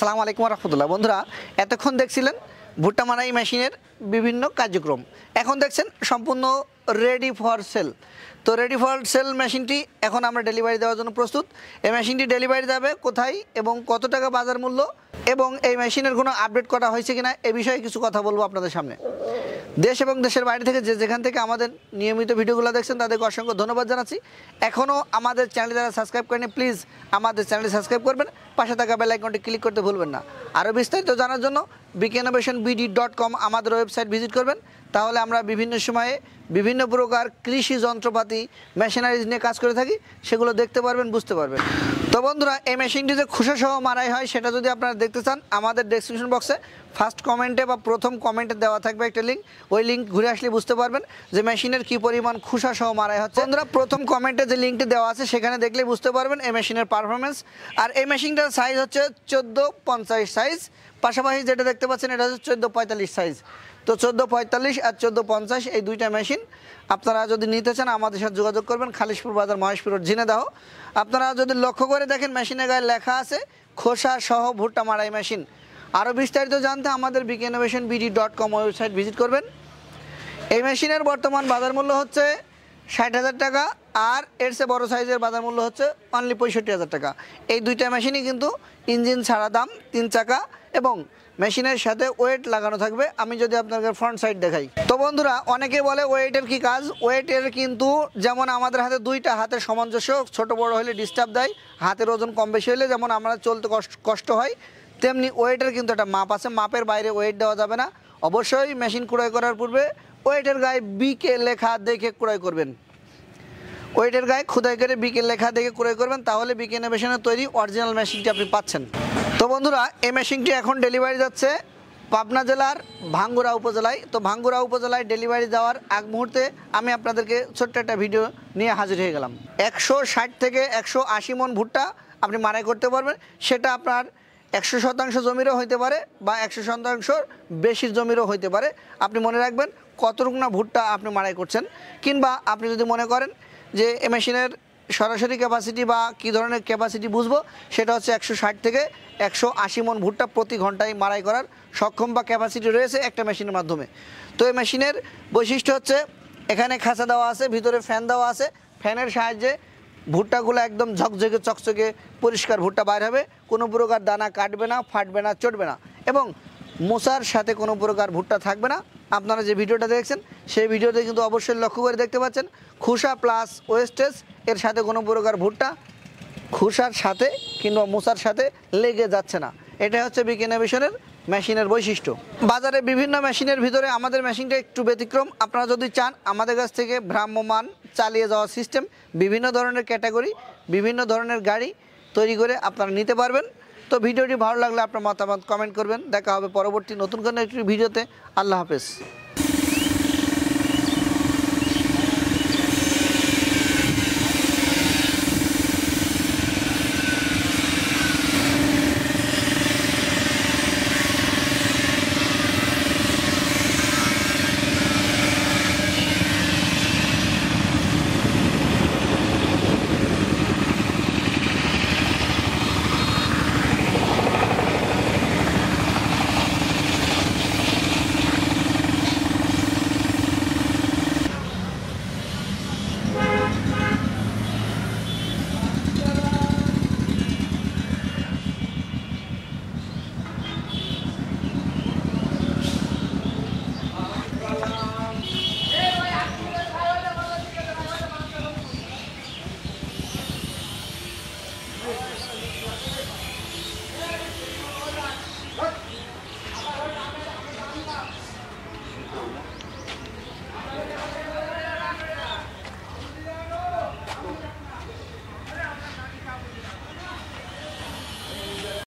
আসসালামু আলাইকুম রহমতুল্লাহ। বন্ধুরা, এতক্ষণ দেখছিলেন ভুট্টা মারাই মেশিনের বিভিন্ন কার্যক্রম। এখন দেখছেন সম্পূর্ণ রেডি ফর সেল। তো রেডি ফর সেল মেশিনটি এখন আমরা ডেলিভারি দেওয়ার জন্য প্রস্তুত। এই মেশিনটি ডেলিভারি যাবে কোথায় এবং কত টাকা বাজার মূল্য এবং এই মেশিনের কোনো আপডেট করা হয়েছে কিনা এ বিষয়ে কিছু কথা বলবো আপনাদের সামনে। দেশ এবং দেশের বাইরে থেকে যেখান থেকে আমাদের নিয়মিত ভিডিওগুলো দেখছেন তাদেরকে অসংখ্য ধন্যবাদ জানাচ্ছি। এখনও আমাদের চ্যানেল যারা সাবস্ক্রাইব করেনি প্লিজ আমাদের চ্যানেলটি সাবস্ক্রাইব করবেন, পাশে থাকা বেল আইকনটি ক্লিক করতে ভুলবেন না। আরও বিস্তারিত জানার জন্য bkinnovationbd.com আমাদের ওয়েবসাইট ভিজিট করবেন। তাহলে আমরা বিভিন্ন সময়ে বিভিন্ন প্রকার কৃষি যন্ত্রপাতি মেশিনারিজ নিয়ে কাজ করে থাকি, সেগুলো দেখতে পারবেন, বুঝতে পারবেন। তো বন্ধুরা, এই মেশিনটি যে খোসাসহ মারাই হয় সেটা যদি আপনারা দেখতে চান আমাদের ডেসক্রিপশন বক্সে ফার্স্ট কমেন্টে বা প্রথম কমেন্টে দেওয়া থাকবে একটা লিঙ্ক। ওই লিঙ্ক ঘুরে আসলে বুঝতে পারবেন যে মেশিনের কী পরিমাণ খোসাসহ মারাই হচ্ছে। বন্ধুরা, প্রথম কমেন্টে যে লিঙ্কটি দেওয়া আছে সেখানে দেখলেই বুঝতে পারবেন এই মেশিনের পারফরমেন্স। আর এই মেশিনটার সাইজ হচ্ছে 1450 সাইজ, পাশাপাশি যেটা দেখতে পাচ্ছেন এটা হচ্ছে 1445 সাইজ। তো 1445 আর 1450 এই দুইটা মেশিন আপনারা যদি নিতে চান আমাদের সাথে যোগাযোগ করবেন। খালিশপুর বাজার, মহেশপুর রোড, ঝিনাইদহ। আপনারা যদি লক্ষ্য করে দেখেন মেশিনের গায়ে লেখা আছে খোসা সহ ভুট্টা মারাই মেশিন। আরও বিস্তারিত জানতে আমাদের bkinnovationbd.com ওয়েবসাইট ভিজিট করবেন। এই মেশিনের বর্তমান বাজার মূল্য হচ্ছে 60,000 টাকা, আর এর চেয়ে বড়ো সাইজের বাজার মূল্য হচ্ছে অনলি 65,000 টাকা। এই দুইটা মেশিনই কিন্তু ইঞ্জিন ছাড়া দাম, 3 চাকা এবং মেশিনের সাথে ওয়েট লাগানো থাকবে। আমি যদি আপনাকে ফ্রন্ট সাইড দেখাই, তো বন্ধুরা অনেকে বলে ওয়েটের কি কাজ। ওয়েটের কিন্তু যেমন আমাদের হাতে দুইটা হাতের সামঞ্জস্য, ছোট বড় হলে ডিস্টার্ব দেয়, হাতের ওজন কম বেশি হলে যেমন আমরা চলতে কষ্ট হয়, তেমনি ওয়েটের কিন্তু একটা মাপ আছে। মাপের বাইরে ওয়েট দেওয়া যাবে না। অবশ্যই মেশিন ক্রয় করার পূর্বে ওয়েটের গায়ে বিকে লেখা দেখে ক্রয় করবেন। ওয়েটের গায়ে খোদাই করে বিকে লেখা দেখে ক্রয় করবেন, তাহলে বিকে ইনোভেশনের তৈরি অরিজিনাল মেশিনটি আপনি পাচ্ছেন। তো বন্ধুরা, এই মেশিনটি এখন ডেলিভারি যাচ্ছে পাবনা জেলার ভাঙ্গুড়া উপজেলায়। তো ভাঙ্গুড়া উপজেলায় ডেলিভারি যাওয়ার আগ মুহূর্তে আমি আপনাদেরকে ছোট্ট একটা ভিডিও নিয়ে হাজির হয়ে গেলাম। 160 থেকে 180 মন ভুট্টা আপনি মারাই করতে পারবেন। সেটা আপনার 100% জমিরও হইতে পারে বা 100% বেশির জমিরও হইতে পারে। আপনি মনে রাখবেন কতটুকু না ভুট্টা আপনি মারাই করছেন। কিংবা আপনি যদি মনে করেন যে এই মেশিনের সরাসরি ক্যাপাসিটি বা কী ধরনের ক্যাপাসিটি বুঝবো, সেটা হচ্ছে 160 থেকে 180 মন ভুট্টা প্রতি ঘন্টায় মারাই করার সক্ষম বা ক্যাপাসিটি রয়েছে একটা মেশিনের মাধ্যমে। তো এই মেশিনের বৈশিষ্ট্য হচ্ছে এখানে খাঁচা দেওয়া আছে, ভিতরে ফ্যান দেওয়া আছে। ফ্যানের সাহায্যে ভুট্টাগুলো একদম ঝকঝকে চকচকে পরিষ্কার ভুট্টা বাইর হবে। কোনো প্রকার দানা কাটবে না, ফাটবে না, চটবে না এবং মোচার সাথে কোনো প্রকার ভুট্টা থাকবে না। আপনারা যে ভিডিওটা দেখছেন সেই ভিডিওতে কিন্তু অবশ্যই লক্ষ্য করে দেখতে পাচ্ছেন খোসা প্লাস ওয়েস্টেজ, এর সাথে কোনো প্রকার ভুট্টা খোসার সাথে কিংবা মোচার সাথে লেগে যাচ্ছে না। এটা হচ্ছে বিকে ইনোভেশনের মেশিনের বৈশিষ্ট্য। বাজারে বিভিন্ন মেশিনের ভিতরে আমাদের মেশিনটা একটু ব্যতিক্রম। আপনারা যদি চান আমাদের কাছ থেকে ভ্রাম্যমান চালিয়ে যাওয়া সিস্টেম, বিভিন্ন ধরনের ক্যাটাগরি, বিভিন্ন ধরনের গাড়ি তৈরি করে আপনারা নিতে পারবেন। তো ভিডিওটি ভালো লাগলে আপনার মতামত কমেন্ট করবেন। দেখা হবে পরবর্তী নতুন কোনো একটি ভিডিওতে। আল্লাহ হাফেজ।